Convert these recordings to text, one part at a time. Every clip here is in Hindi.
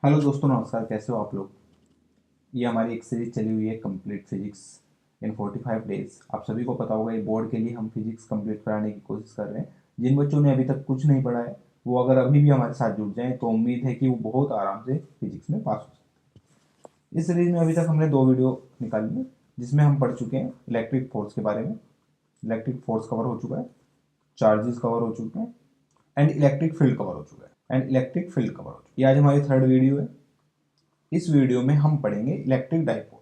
हेलो दोस्तों, नमस्कार। कैसे हो आप लोग। ये हमारी एक सीरीज चली हुई है कंप्लीट फिजिक्स इन 45 डेज। आप सभी को पता होगा ये बोर्ड के लिए हम फिजिक्स कंप्लीट कराने की कोशिश कर रहे हैं। जिन बच्चों ने अभी तक कुछ नहीं पढ़ा है वो अगर अभी भी हमारे साथ जुड़ जाएं तो उम्मीद है कि वो बहुत आराम से फिजिक्स में पास हो सकते हैं। इस सीरीज में अभी तक हमने 2 वीडियो निकाली है जिसमें हम पढ़ चुके हैं इलेक्ट्रिक फोर्स के बारे में। इलेक्ट्रिक फोर्स कवर हो चुका है, चार्जेस कवर हो चुके हैं एंड इलेक्ट्रिक फील्ड कवर हो चुका है एंड इलेक्ट्रिक फील्ड कवर हो चुका है। ये आज हमारी 3rd वीडियो है। इस वीडियो में हम पढ़ेंगे इलेक्ट्रिक डाइपोल।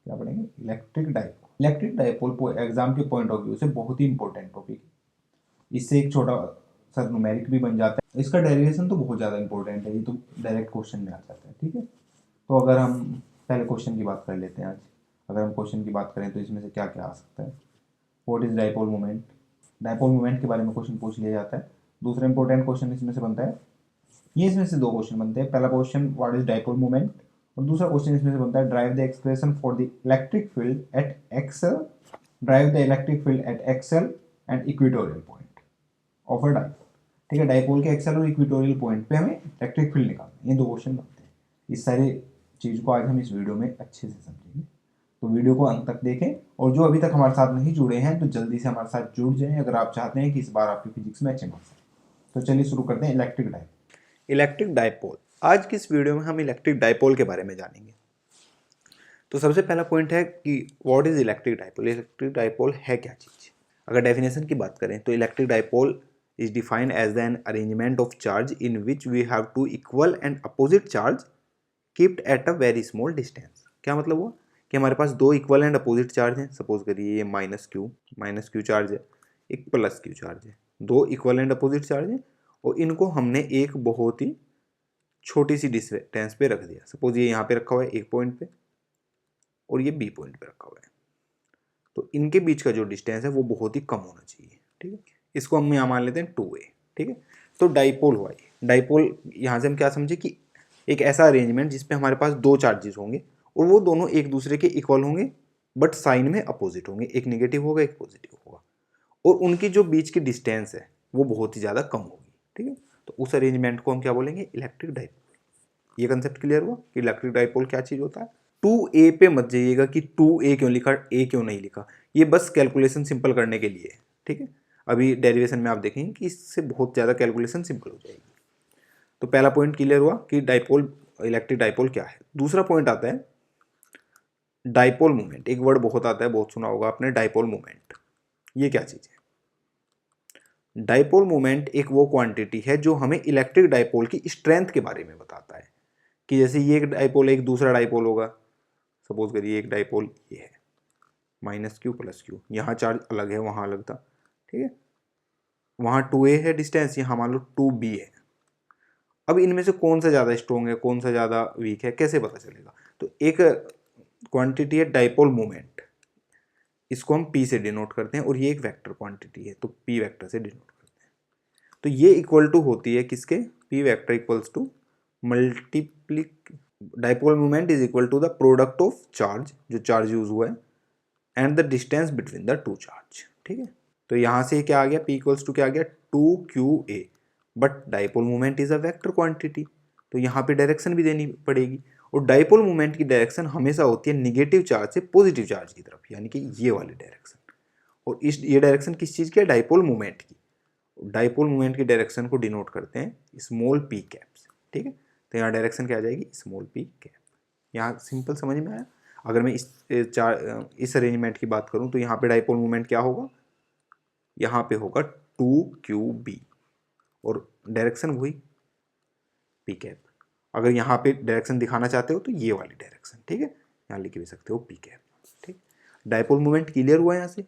क्या पढ़ेंगे? Electric dipole. Electric dipole exam के पॉइंट ऑफ व्यू से बहुत ही इंपॉर्टेंट टॉपिक है। इससे एक छोटा सा न्यूमेरिक भी बन जाता है। इसका डेरिवेशन तो बहुत ज़्यादा इंपॉर्टेंट है, ये तो डायरेक्ट क्वेश्चन में आ जाता है। ठीक है, तो अगर हम पहले क्वेश्चन की बात कर लेते हैं आज। अगर हम क्वेश्चन की बात करें तो इसमें से क्या क्या आ सकता है। What is dipole moment. Dipole moment के बारे में क्वेश्चन पूछ लिया जाता है। दूसरा इंपॉर्टेंट क्वेश्चन इसमें से बनता है, ये इसमें से 2 क्वेश्चन बनते हैं। पहला question what is dipole moment और दूसरा क्वेश्चन इसमें से बनता है derive the expression for the electric field at axial. Derive the electric field at axial and equatorial point of a dipole. ठीक है, डाइपोल के एक्सल और इक्वेटोरियल पॉइंट पे हमें इलेक्ट्रिक फील्ड निकालना है। ये 2 क्वेश्चन बनते हैं। इस सारी चीज़ को आज हम इस वीडियो में अच्छे से समझेंगे, तो वीडियो को अंत तक देखें। और जो अभी तक हमारे साथ नहीं जुड़े हैं तो जल्दी से हमारे साथ जुड़ जाएं अगर आप चाहते हैं कि इस बार आपकी फिजिक्स में अच्छे मार्क्स आए। तो चलिए शुरू करते हैं इलेक्ट्रिक डाइपोल। Electric dipole. आज की इस वीडियो में हम इलेक्ट्रिक डाइपोल के बारे में जानेंगे। तो सबसे पहला पॉइंट है कि what is electric dipole. Electric dipole है क्या चीज़। अगर डेफिनेशन की बात करें तो electric dipole is defined as an arrangement of charge in which we have two equal and opposite charge kept at a very small distance. क्या मतलब हुआ कि हमारे पास 2 इक्वल एंड अपोजिट चार्ज हैं। सपोज करिए ये माइनस क्यू चार्ज है, एक प्लस क्यू चार्ज है। 2 इक्वल एंड अपोजिट चार्ज हैं और इनको हमने एक बहुत ही छोटी सी डिस्टेंस पे रख दिया। सपोज ये यहाँ पे रखा हुआ है एक पॉइंट पे और ये बी पॉइंट पे रखा हुआ है, तो इनके बीच का जो डिस्टेंस है वो बहुत ही कम होना चाहिए। ठीक है, इसको हम यहाँ मान लेते हैं 2a। ठीक है, तो डाइपोल हुआ ये। डाइपोल यहाँ से हम क्या समझे कि एक ऐसा अरेंजमेंट जिसपे हमारे पास 2 चार्जेस होंगे और वो दोनों एक दूसरे के इक्वल होंगे बट साइन में अपोजिट होंगे। एक नेगेटिव होगा एक पॉजिटिव होगा और उनकी जो बीच की डिस्टेंस है वो बहुत ही ज़्यादा कम होगी। ठीक है, तो उस अरेंजमेंट को हम क्या बोलेंगे? Electric dipole. ये कंसेप्ट क्लियर हुआ कि इलेक्ट्रिक डाइपोल क्या चीज़ होता है। 2a पे मत जाइएगा कि 2a क्यों लिखा, a क्यों नहीं लिखा। ये बस कैलकुलेशन सिंपल करने के लिए है। ठीक है, अभी डेरिवेशन में आप देखेंगे कि इससे बहुत ज़्यादा कैलकुलेशन सिंपल हो जाएगी। तो पहला पॉइंट क्लियर हुआ कि डाइपोल, इलेक्ट्रिक डाइपोल क्या है। दूसरा पॉइंट आता है डाइपोल मोमेंट। एक वर्ड बहुत आता है, बहुत सुना होगा आपने, डाइपोल मोमेंट। ये क्या चीज़ है? डाइपोल मोमेंट एक वो क्वांटिटी है जो हमें इलेक्ट्रिक डाइपोल की स्ट्रेंथ के बारे में बताता है कि जैसे ये एक डाइपोल है, एक दूसरा डाइपोल होगा। सपोज करिए एक डाइपोल ये है माइनस क्यू प्लस क्यू, यहाँ चार्ज अलग है वहाँ अलग था। ठीक है, वहाँ 2a है डिस्टेंस, यहाँ मान लो 2b है। अब इनमें से कौन सा ज़्यादा स्ट्रॉन्ग है कौन सा ज़्यादा वीक है कैसे पता चलेगा? तो एक क्वांटिटी है डाइपोल मोमेंट, इसको हम p से डिनोट करते हैं और ये एक वेक्टर क्वांटिटी है तो p वेक्टर से डिनोट करते हैं। तो ये इक्वल टू होती है किसके? p vector equals to multiply dipole moment is equal to the product of charge, जो चार्ज यूज हुआ है, and the distance between the 2 charge. ठीक है, तो यहाँ से क्या आ गया? p इक्वल्स टू क्या आ गया? 2qa। But dipole moment is a vector quantity तो यहाँ पे डायरेक्शन भी देनी पड़ेगी और डाइपोल मोमेंट की डायरेक्शन हमेशा होती है निगेटिव चार्ज से पॉजिटिव चार्ज की तरफ, यानी कि ये वाली डायरेक्शन। और ये डायरेक्शन किस चीज़ की है? डाइपोल मोमेंट की। डाइपोल मोमेंट की डायरेक्शन को डिनोट करते हैं स्मॉल p कैप्स। ठीक है, तो यहाँ डायरेक्शन क्या आ जाएगी? Small p cap. यहाँ सिंपल समझ में आया। अगर मैं इस अरेंजमेंट की बात करूँ तो यहाँ पे डाइपोल मोमेंट क्या होगा? यहाँ पे होगा 2qb और डायरेक्शन वही p कैप। अगर यहाँ पे डायरेक्शन दिखाना चाहते हो तो ये वाली डायरेक्शन। ठीक है, यहाँ लिख भी सकते हो p कैप। ठीक, डाइपोल मोमेंट क्लियर हुआ यहाँ से,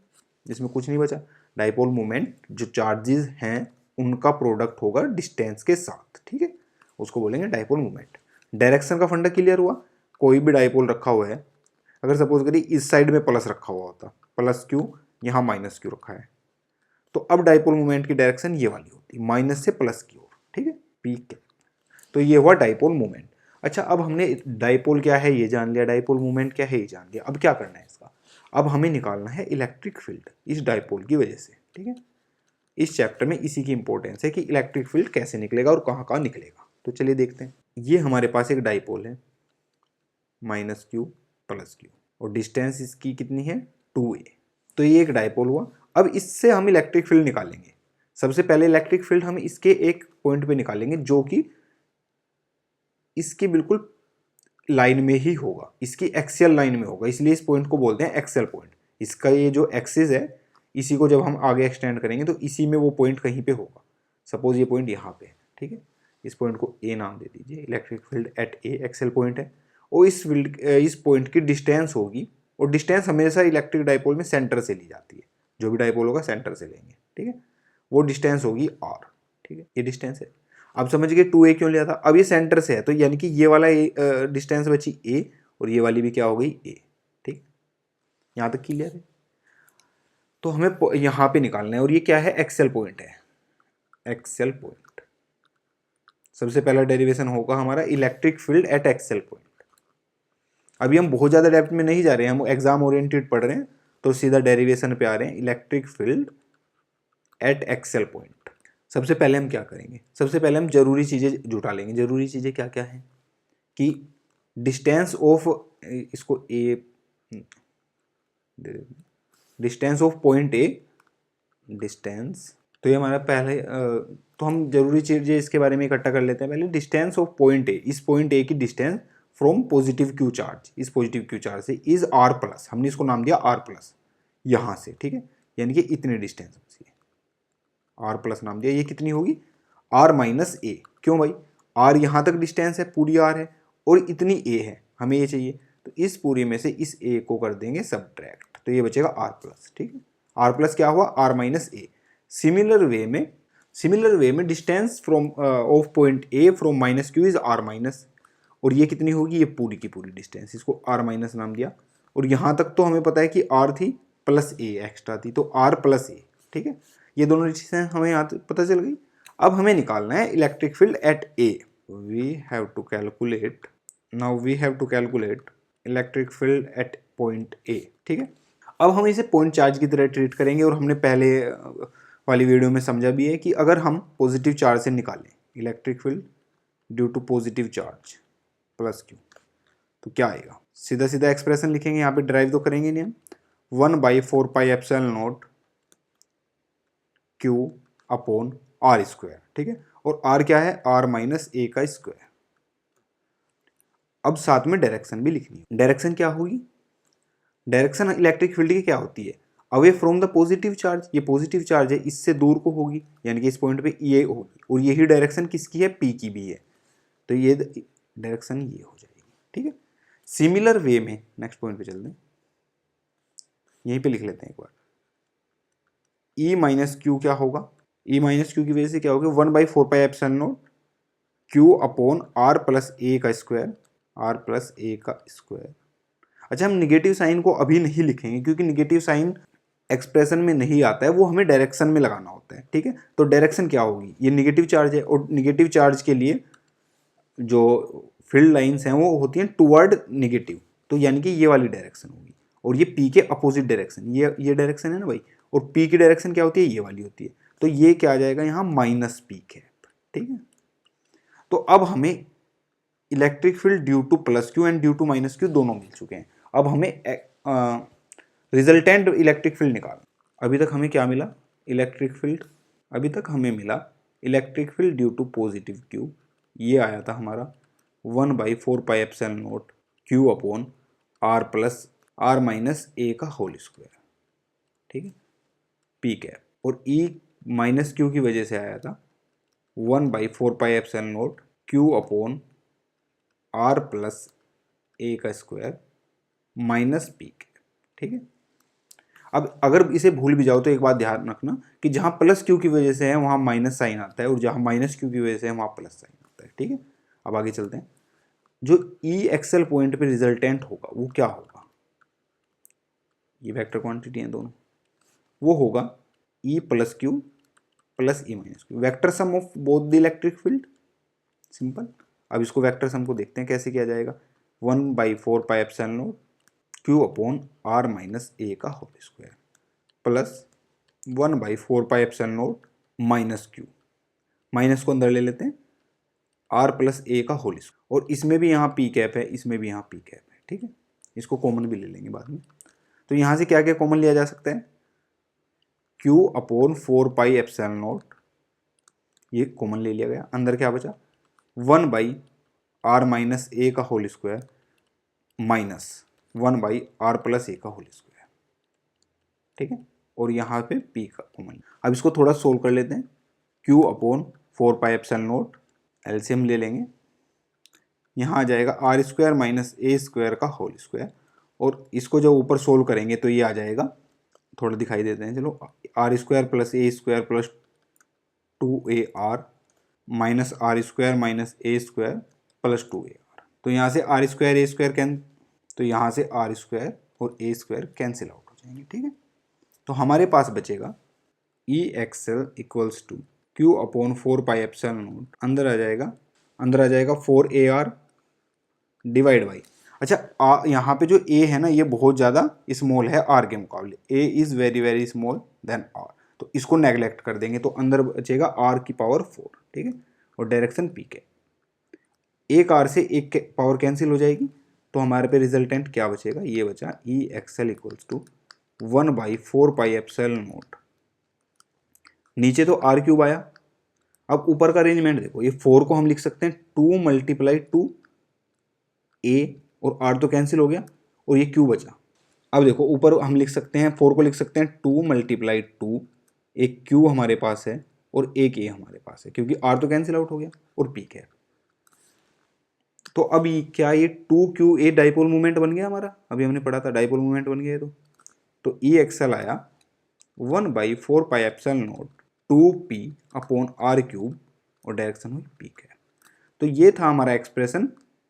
जिसमें कुछ नहीं बचा। डाइपोल मोमेंट जो चार्जेस हैं उनका प्रोडक्ट होगा डिस्टेंस के साथ। ठीक है, उसको बोलेंगे डाइपोल मोमेंट। डायरेक्शन का फंडा क्लियर हुआ। कोई भी डाइपोल रखा हुआ है, अगर सपोज करिए इस साइड में प्लस रखा हुआ होता, प्लस क्यू, यहाँ माइनस क्यू रखा है, तो अब डाइपोल मोमेंट की डायरेक्शन ये वाली होती, माइनस से प्लस की ओर। ठीक है, पी के। तो ये हुआ डाइपोल मोमेंट। अच्छा, अब हमने डाइपोल क्या है ये जान लिया, डाइपोल मोमेंट क्या है ये जान लिया। अब क्या करना है इसका? अब हमें निकालना है इलेक्ट्रिक फील्ड इस डाइपोल की वजह से। ठीक है, इस चैप्टर में इसी की इंपॉर्टेंस है कि इलेक्ट्रिक फील्ड कैसे निकलेगा और कहाँ कहाँ निकलेगा। तो चलिए देखते हैं। ये हमारे पास एक डाइपोल है -q + q और डिस्टेंस इसकी कितनी है 2a। तो ये एक डाइपोल हुआ। अब इससे हम इलेक्ट्रिक फील्ड निकालेंगे। सबसे पहले इलेक्ट्रिक फील्ड हम इसके एक पॉइंट पे निकालेंगे जो कि इसकी बिल्कुल लाइन में ही होगा, इसकी एक्सियल लाइन में होगा, इसलिए इस पॉइंट को बोलते हैं एक्सियल पॉइंट। इसका ये जो एक्सिस है इसी को जब हम आगे एक्सटेंड करेंगे तो इसी में वो पॉइंट कहीं पे होगा। सपोज ये पॉइंट यहाँ पे है, ठीक है। इस पॉइंट को ए नाम दे दीजिए, electric field at A axial point है। और इस पॉइंट की डिस्टेंस होगी, और डिस्टेंस हमेशा इलेक्ट्रिक डाइपोल में सेंटर से ली जाती है। जो भी डाइपोल होगा सेंटर से लेंगे, ठीक है। वो डिस्टेंस होगी आर, ठीक है। ये डिस्टेंस है। अब समझ गए 2a क्यों लिया था। अब ये सेंटर से है तो यानी कि ये वाला डिस्टेंस बची a और ये वाली भी क्या हो गई a, ठीक। यहाँ तक क्लियर है। तो हमें यहाँ पे निकालना है और ये क्या है एक्सियल पॉइंट है, एक्सियल पॉइंट। सबसे पहला डेरिवेशन होगा हमारा electric field at axial point. अभी हम बहुत ज़्यादा डेप्थ में नहीं जा रहे हैं, हम एग्जाम ओरिएंटेड पढ़ रहे हैं तो सीधा डेरिवेशन पे आ रहे हैं। Electric field at axial point. सबसे पहले हम क्या करेंगे, सबसे पहले हम जरूरी चीज़ें जुटा लेंगे। जरूरी चीज़ें क्या क्या हैं कि डिस्टेंस ऑफ, इसको A, distance of point A, distance. तो ये हमारा पहले तो हम जरूरी चीज़ें इसके बारे में इकट्ठा कर लेते हैं। पहले डिस्टेंस ऑफ पॉइंट ए, इस पॉइंट ए की distance from positive Q charge, इस पॉजिटिव क्यू चार्ज से इज आर प्लस, हमने इसको नाम दिया आर प्लस यहाँ से, ठीक है। यानी कि इतनी डिस्टेंस बची है, आर प्लस नाम दिया। ये कितनी होगी आर माइनस ए। क्यों भाई, आर यहाँ तक डिस्टेंस है, पूरी आर है और इतनी ए है, हमें ये चाहिए। तो इस पूरी में से इस ए को कर देंगे सब्ट्रैक्ट, तो ये बचेगा आर प्लस, ठीक है। आर प्लस क्या हुआ r minus a. Similar way में distance from of point A from minus q is r minus, और ये कितनी होगी ये पूरी की पूरी डिस्टेंस, इसको आर माइनस नाम दिया। और यहाँ तक तो हमें पता है कि आर थी प्लस ए एक्स्ट्रा थी, तो आर प्लस ए, ठीक है। ये दोनों डिस्टेंस हमें यहाँ पता चल गई। अब हमें निकालना है electric field at A. We have to calculate electric field at point A, ठीक है। अब हम इसे पॉइंट चार्ज की तरह ट्रीट करेंगे, और हमने पहले वाली वीडियो में समझा भी है कि अगर हम पॉजिटिव चार्ज से निकालें electric field due to positive charge plus Q, तो क्या आएगा। सीधा सीधा एक्सप्रेशन लिखेंगे, यहाँ पे ड्राइव तो करेंगे नहीं हम। 1/4πε0 Q अपॉन आर स्क्वायर, ठीक है। और आर क्या है आर माइनस ए का स्क्वायर। अब साथ में डायरेक्शन भी लिखनी है। डायरेक्शन क्या होगी, डायरेक्शन इलेक्ट्रिक फील्ड की क्या होती है, away from the positive charge. ये पॉजिटिव चार्ज है, इससे दूर को होगी, यानी कि इस पॉइंट पे ये होगी, और यही डायरेक्शन किसकी है पी की भी है, तो ये डायरेक्शन ये हो जाएगी, ठीक है। सिमिलर वे में नेक्स्ट पॉइंट पे चलते हैं, यहीं पे लिख लेते हैं एक बार। ई माइनस क्यू क्या होगा, ई माइनस क्यू की वजह से क्या होगा 1/4πε0 q upon r plus a का स्क्वायर, आर प्लस ए का स्क्वायर। अच्छा, हम निगेटिव साइन को अभी नहीं लिखेंगे क्योंकि निगेटिव साइन एक्सप्रेशन में नहीं आता है, वो हमें डायरेक्शन में लगाना होता है, ठीक है। तो डायरेक्शन क्या होगी, ये निगेटिव चार्ज है, और निगेटिव चार्ज के लिए जो फील्ड लाइंस हैं वो होती हैं टुवर्ड निगेटिव, तो यानी कि ये वाली डायरेक्शन होगी। और ये पी के अपोजिट डायरेक्शन, ये डायरेक्शन है ना भाई, और पी की डायरेक्शन क्या होती है ये वाली होती है। तो ये क्या आ जाएगा यहाँ माइनस पी कैप, ठीक है। तो अब हमें electric field due to plus Q and due to minus Q दोनों मिल चुके हैं। अब हमें रिजल्टेंट इलेक्ट्रिक फील्ड निकालना। अभी तक हमें क्या मिला इलेक्ट्रिक फील्ड, अभी तक हमें मिला electric field due to positive q, ये आया था हमारा 1/4πε0 q upon r plus r minus a का होल स्क्वायर, ठीक है, पी कैप। और ई माइनस क्यू की वजह से आया था 1/4πε0 q upon r plus a का स्क्वायर माइनस पी कैप, ठीक है। अब अगर इसे भूल भी जाओ तो एक बात ध्यान रखना कि जहाँ प्लस क्यू की वजह से है वहाँ माइनस साइन आता है, और जहाँ माइनस क्यू की वजह से है वहाँ प्लस साइन आता है, ठीक है। अब आगे चलते हैं। जो ई एक्सेल पॉइंट पे रिजल्टेंट होगा वो क्या होगा, ये वेक्टर क्वांटिटी हैं दोनों, वो होगा E plus Q plus E minus Q, vector sum of both the electric field, simple. अब इसको वेक्टर सम को देखते हैं कैसे किया जाएगा। 1/4πε0 q upon r minus a का whole square plus 1/4πε0 minus q, minus को अंदर ले लेते हैं, आर प्लस ए का होल स्क्वायर, और इसमें भी यहाँ पी कैप है, इसमें भी यहाँ पी कैप है, ठीक है। इसको कॉमन भी ले लेंगे बाद में। तो यहाँ से क्या क्या कॉमन लिया जा सकता है, क्यू अपॉन 4πε0, ये कॉमन ले लिया गया। अंदर क्या बचा, 1/r माइनस ए का whole square minus 1/r plus a का होल स्क्वायर, ठीक है। और यहाँ पे p का कॉमन। अब इसको थोड़ा सोल्व कर लेते हैं। q अपॉन 4πε0, एलसीएम ले लेंगे। यहाँ आ जाएगा R square minus A square का होल स्क्वायर, और इसको जब ऊपर सोल्व करेंगे तो ये आ जाएगा, थोड़ा दिखाई देते हैं चलो, R square plus A square plus 2ar minus R square minus A square plus 2ar। तो यहाँ से आर स्क्वायर ए स्क्वायर तो यहाँ से आर स्क्वायर और ए स्क्वायर कैंसिल आउट हो जाएंगे, ठीक है। तो हमारे पास बचेगा E axial equals to q upon 4πε0, अंदर आ जाएगा 4ar डिवाइड बाई, अच्छा यहाँ पे जो a है ना ये बहुत ज़्यादा स्मॉल है r के मुकाबले, a is very very small than r, तो इसको नेगलेक्ट कर देंगे, तो अंदर बचेगा r की पावर 4, ठीक है। और डायरेक्शन p के, एक r से एक पावर कैंसिल हो जाएगी, तो हमारे पे रिजल्टेंट क्या बचेगा, ये बचा ई एक्सएल इक्वल्स टू 1/4πε0, नीचे तो r क्यूब आया। अब ऊपर का अरेंजमेंट देखो, ये 4 को हम लिख सकते हैं 2 मल्टीप्लाई 2 a, और r तो कैंसिल हो गया और ये q बचा। अब देखो ऊपर हम लिख सकते हैं 4 को लिख सकते हैं 2 मल्टीप्लाई 2, एक q हमारे पास है और एक a हमारे पास है, क्योंकि r तो कैंसिल आउट हो गया, और p कैप। तो अब क्या ये 2qa डाइपोल मूवमेंट बन गया हमारा, अभी हमने पढ़ा था डाइपोल मूवमेंट बन गया। तो ई एक्सएल आया 1/4πε0 2p अपॉन r क्यूब, और डायरेक्शन हुई p कैप। तो ये था हमारा expression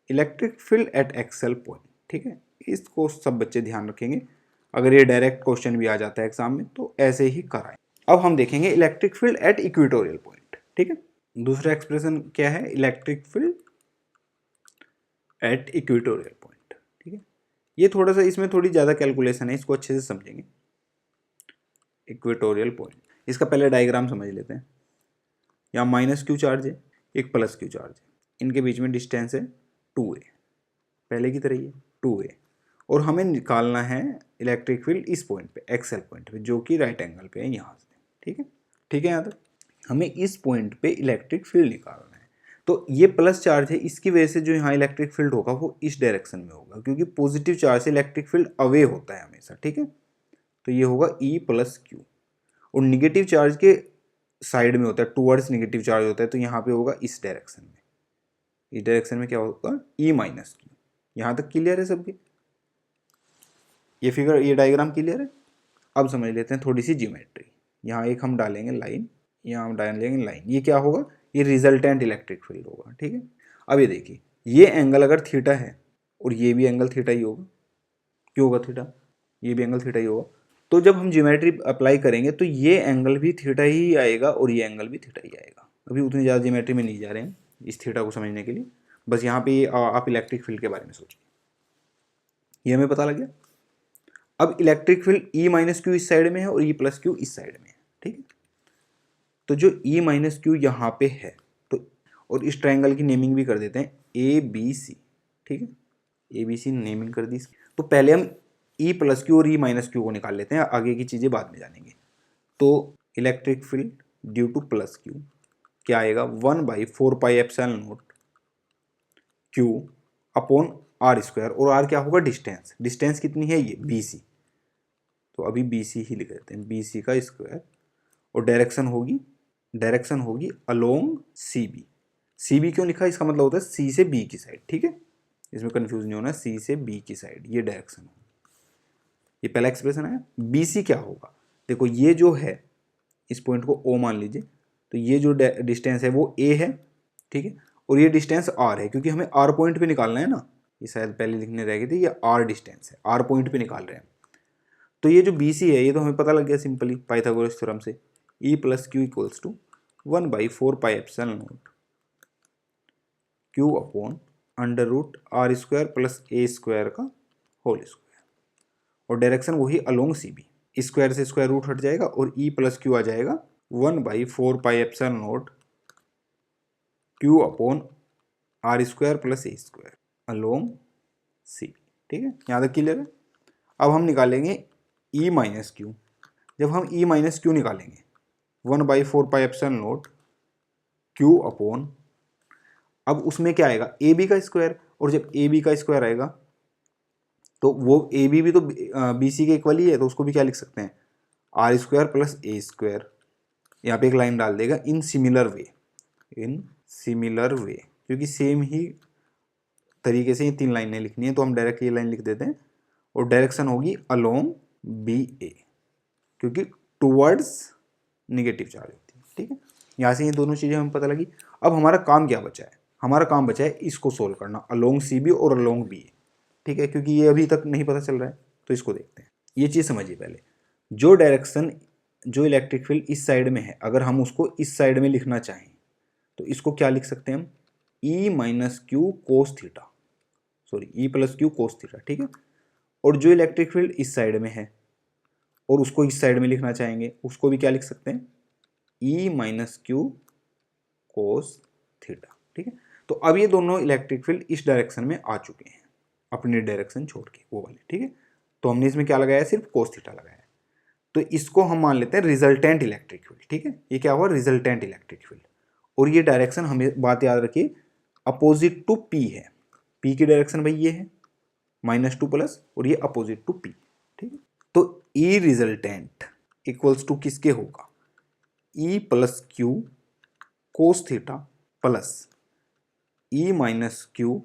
electric field eight Excel point, ठीक है। इसको सब बच्चे ध्यान रखेंगे, अगर ये डायरेक्ट क्वेश्चन भी आ जाता है एग्जाम में तो ऐसे ही कराएं। अब हम देखेंगे electric field at equatorial point, ठीक है। दूसरा एक्सप्रेशन क्या है, electric field at equatorial point, ठीक है। ये थोड़ा सा, इसमें थोड़ी ज़्यादा कैलकुलेशन है, इसको अच्छे से समझेंगे। इक्वेटोरियल पॉइंट, इसका पहले डायग्राम समझ लेते हैं। यहाँ माइनस क्यू चार्ज है, एक प्लस क्यू चार्ज है, इनके बीच में डिस्टेंस है 2a, पहले की तरह ही है 2a, और हमें निकालना है इलेक्ट्रिक फील्ड इस पॉइंट पे, एक्सेल पॉइंट पे, जो कि राइट एंगल पे है यहाँ से, ठीक है। ठीक है, यहाँ तक हमें इस पॉइंट पे इलेक्ट्रिक फील्ड निकालना है। तो ये प्लस चार्ज है, इसकी वजह से जो यहाँ इलेक्ट्रिक फील्ड होगा वो इस डायरेक्शन में होगा, क्योंकि पॉजिटिव चार्ज से इलेक्ट्रिक फील्ड अवे होता है हमेशा, ठीक है। तो ये होगा E प्लस क्यू, और निगेटिव चार्ज के साइड में होता है, टूवर्ड्स निगेटिव चार्ज होता है, तो यहाँ पे होगा इस डायरेक्शन में, इस डायरेक्शन में क्या होगा E माइनस क्यू। यहाँ तक क्लियर है सबके, ये फिगर, ये डायग्राम क्लियर है। अब समझ लेते हैं थोड़ी सी ज्योमेट्री। यहाँ एक हम डालेंगे लाइन, यहाँ हम डालेंगे लाइन, ये क्या होगा, ये रिजल्टेंट इलेक्ट्रिक फील्ड होगा, ठीक है। अब ये देखिए, ये एंगल अगर थीटा है और ये भी एंगल थीटा ही होगा, क्यों होगा थीटा, ये भी एंगल थीटा ही होगा, तो जब हम ज्योमेट्री अप्लाई करेंगे तो ये एंगल भी थीटा ही आएगा और ये एंगल भी थीटा ही आएगा। अभी उतनी ज़्यादा ज्योमेट्री में नहीं जा रहे हैं इस थीटा को समझने के लिए, बस यहाँ पे आप इलेक्ट्रिक फील्ड के बारे में सोचिए, ये हमें पता लग गया। अब electric field E minus Q इस साइड में है और E प्लस क्यू इस साइड में है, ठीक है। तो जो E माइनस क्यू यहाँ पे है, तो और इस ट्रायंगल की नेमिंग भी कर देते हैं ABC, ठीक है, ABC नेमिंग कर दी। तो पहले हम E प्लस क्यू और E माइनस क्यू को निकाल लेते हैं, आगे की चीज़ें बाद में जानेंगे। तो electric field due to plus Q क्या आएगा, 1/4πε0 क्यू अपॉन आर स्क्वायर, और आर क्या होगा, डिस्टेंस, डिस्टेंस कितनी है ये BC, तो अभी BC ही लिख देते हैं, BC का स्क्वायर, और डायरेक्शन होगी अलोंग CB। CB क्यों लिखा, इसका मतलब होता है C से B की साइड, ठीक है, इसमें कंफ्यूज नहीं होना, C से B की साइड ये डायरेक्शन होगी। ये पहला एक्सप्रेशन है। BC क्या होगा, देखो ये जो है, इस पॉइंट को O मान लीजिए, तो ये जो डिस्टेंस है वो A है, ठीक है, और ये डिस्टेंस R है, क्योंकि हमें R पॉइंट पे निकालना है ना, ये शायद पहले लिखने रह गए थे, ये R डिस्टेंस है, R पॉइंट पे निकाल रहे हैं। तो ये जो BC है ये तो हमें पता लग गया सिंपली पाइथागोरस थ्योरम से, E plus q equals to 1/4πε0 q upon √r square plus a square का होल स्क्वायर, और डायरेक्शन वही अलोंग CB, स्क्वायर से स्क्वायर रूट हट जाएगा और E प्लस क्यू आ जाएगा 1/4πε0 q upon r square plus ए स्क्वायर अलोंग सी। ठीक है, यहाँ तक क्लियर है। अब हम निकालेंगे ई माइनस क्यू। जब हम ई माइनस क्यू निकालेंगे 1/4πε0 क्यू अपॉन, अब उसमें क्या आएगा ए बी का स्क्वायर, और जब ए बी का स्क्वायर आएगा तो वो ए बी भी तो बी सी के इक्वल ही है, तो उसको भी क्या लिख सकते हैं आर स्क्वायर प्लस ए स्क्वायर। यहाँ पे एक लाइन डाल देगा in similar way, in similar way, क्योंकि सेम ही तरीके से ये 3 लाइनें लिखनी है तो हम डायरेक्ट ये लाइन लिख देते हैं, और डायरेक्शन होगी अलोंग बी ए, क्योंकि टुवर्ड्स निगेटिव चार्ज होती है। ठीक है, यहाँ से ये दोनों चीज़ें हमें पता लगी। अब हमारा काम क्या बचा है, हमारा काम बचा है इसको सोल्व करना, अलोंग सी बी और अलोंग बी ए। ठीक है, क्योंकि ये अभी तक नहीं पता चल रहा है, तो इसको देखते हैं। ये चीज़ समझिए पहले, जो डायरेक्शन, जो इलेक्ट्रिक फील्ड इस साइड में है, अगर हम उसको इस साइड में लिखना चाहें तो इसको क्या लिख सकते हैं हम, E minus q cos theta, sorry E plus q cos theta. ठीक है, और जो इलेक्ट्रिक फील्ड इस साइड में है और उसको इस साइड में लिखना चाहेंगे, उसको भी क्या लिख सकते हैं, ई माइनस क्यू कोस थीटा। ठीक है, तो अब ये दोनों इलेक्ट्रिक फील्ड इस डायरेक्शन में आ चुके हैं, अपनी डायरेक्शन छोड़ के वो वाले। ठीक है, तो हमने इसमें क्या लगाया, सिर्फ कोस थीटा लगाया है, तो इसको हम मान लेते हैं रिजल्टेंट इलेक्ट्रिक फील्ड। ठीक है, ये क्या हुआ, रिजल्टेंट इलेक्ट्रिक फील्ड, और ये डायरेक्शन हमें बात याद रखिए अपोजिट टू पी है। पी की डायरेक्शन भाई ये है -2 प्लस, और ये अपोजिट टू पी। ठीक है, तो ई रिजल्टेंट इक्वल्स टू किसके होगा, E plus q cos theta plus E minus q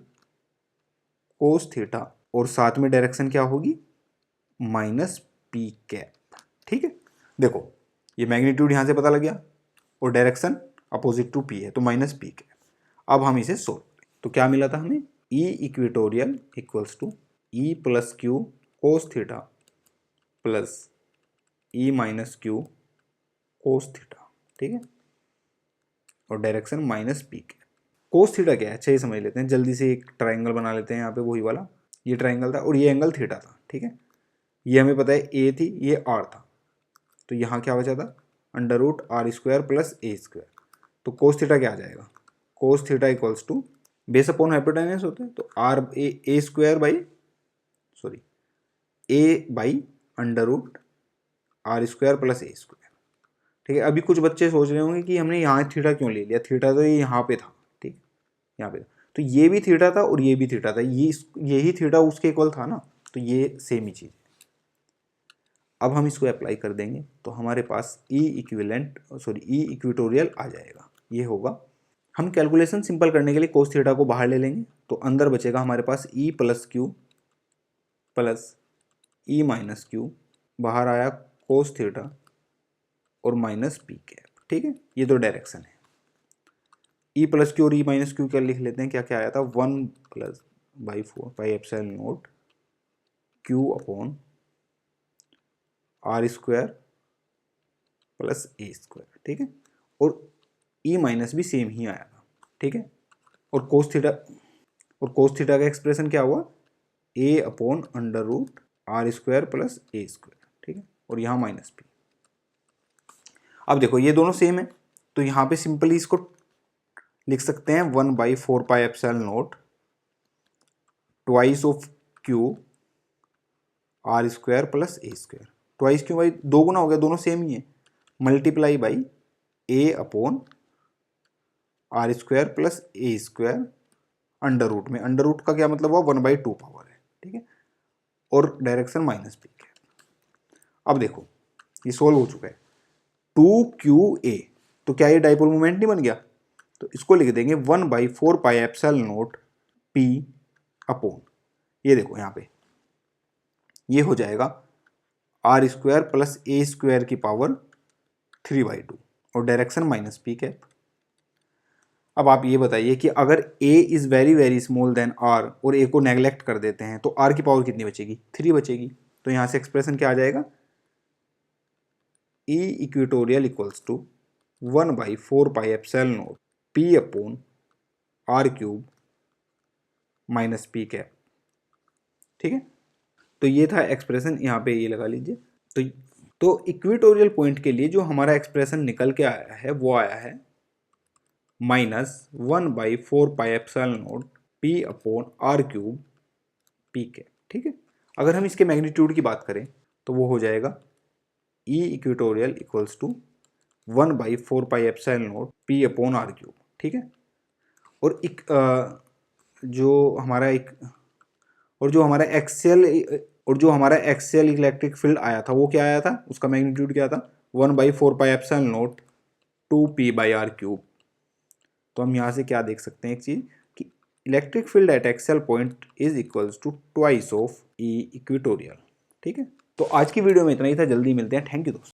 cos theta, और साथ में डायरेक्शन क्या होगी माइनस पी कैप। ठीक है, देखो ये मैग्नीट्यूड यहाँ से पता लग गया, और डायरेक्शन अपोजिट टू पी है तो माइनस पी कैप। अब हम इसे सोल्व करें तो क्या मिला था हमें, E equatorial equals to E plus q cos theta plus E minus q cos theta. ठीक है, और direction minus p cap. Cos theta क्या है, अच्छा ये समझ लेते हैं जल्दी से, एक ट्राइंगल बना लेते हैं यहाँ पे, वही वाला, ये ट्राइंगल था और ये एंगल थीटा था। ठीक है, ये हमें पता है ए थी, ये आर था, तो यहाँ क्या बचा था √r² प्लस ए स्क्वायर। तो कोस थीटा क्या आ जाएगा, cos theta equals to base upon hypotenuse होता है, तो R A square by, sorry A by √r² plus A square. ठीक है, अभी कुछ बच्चे सोच रहे होंगे कि हमने यहाँ थीटा क्यों ले लिया, थीटा तो ये यहाँ पे था। ठीक, यहाँ पे था, तो ये भी थीटा था और ये भी थीटा था, यही थीटा उसके इक्वल था ना, तो ये सेम ही चीज़। अब हम इसको अप्लाई कर देंगे तो हमारे पास ई इक्विटोरियल आ जाएगा। ये होगा, हम कैलकुलेशन सिंपल करने के लिए कोस थीटा को बाहर ले लेंगे, तो अंदर बचेगा हमारे पास ई plus Q plus E minus Q, बाहर आया कोस थीटा और माइनस पी कैप। ठीक है, ये दो डायरेक्शन है। ई प्लस क्यू और ई माइनस क्यू क्या लिख लेते हैं, क्या क्या आया था, 1/4πε0 क्यू अपॉन r² प्लस ए स्क्वायर। ठीक है, और ई माइनस भी सेम ही आया था। ठीक है, और कोस थीटा का एक्सप्रेशन क्या हुआ, a upon √r² plus A square. ठीक है, और यहाँ माइनस पी। अब देखो ये दोनों सेम है, तो यहाँ पे सिंपली इसको लिख सकते हैं 1/4πε0 twice of q r² plus A square. Twice क्यों भाई, 2 गुना हो गया, दोनों सेम ही है, multiply by a upon r² plus A square under root में, अंडर रूट का क्या मतलब हुआ 1/2 पावर है। ठीक है, और डायरेक्शन माइनस पी है। अब देखो ये सोल्व हो चुका है, 2QA, तो क्या ये डाइपोल मोमेंट नहीं बन गया, तो इसको लिख देंगे 1/4πε0 P अपॉन, ये देखो यहाँ पे ये हो जाएगा r² प्लस ए स्क्वायर की पावर 3/2, और डायरेक्शन माइनस पी कैप। अब आप ये बताइए कि अगर a is very very small than r और a को नेग्लेक्ट कर देते हैं तो r की पावर कितनी बचेगी, 3 बचेगी। तो यहाँ से एक्सप्रेशन क्या आ जाएगा, E equatorial equals to 1/4πε0 P upon r³ minus p cap. ठीक है, तो ये था एक्सप्रेशन, यहाँ पे ये लगा लीजिए। तो इक्विटोरियल पॉइंट के लिए जो हमारा एक्सप्रेशन निकल के आया है वो आया है -1/4πε0 P/r³ P के, ठीक है। अगर हम इसके मैग्नीट्यूड की बात करें तो वो हो जाएगा E equatorial equals to 1/4πε0 P/r³, ठीक है। और जो हमारा एक्सियल इलेक्ट्रिक फील्ड आया था वो क्या आया था, उसका मैग्नीट्यूड क्या था, 1/4πε0 2p/r³। तो हम यहाँ से क्या देख सकते हैं एक चीज़ कि electric field at axial point is equals to twice of E equatorial, ठीक है। तो आज की वीडियो में इतना ही था, जल्दी मिलते हैं, थैंक यू दोस्तों।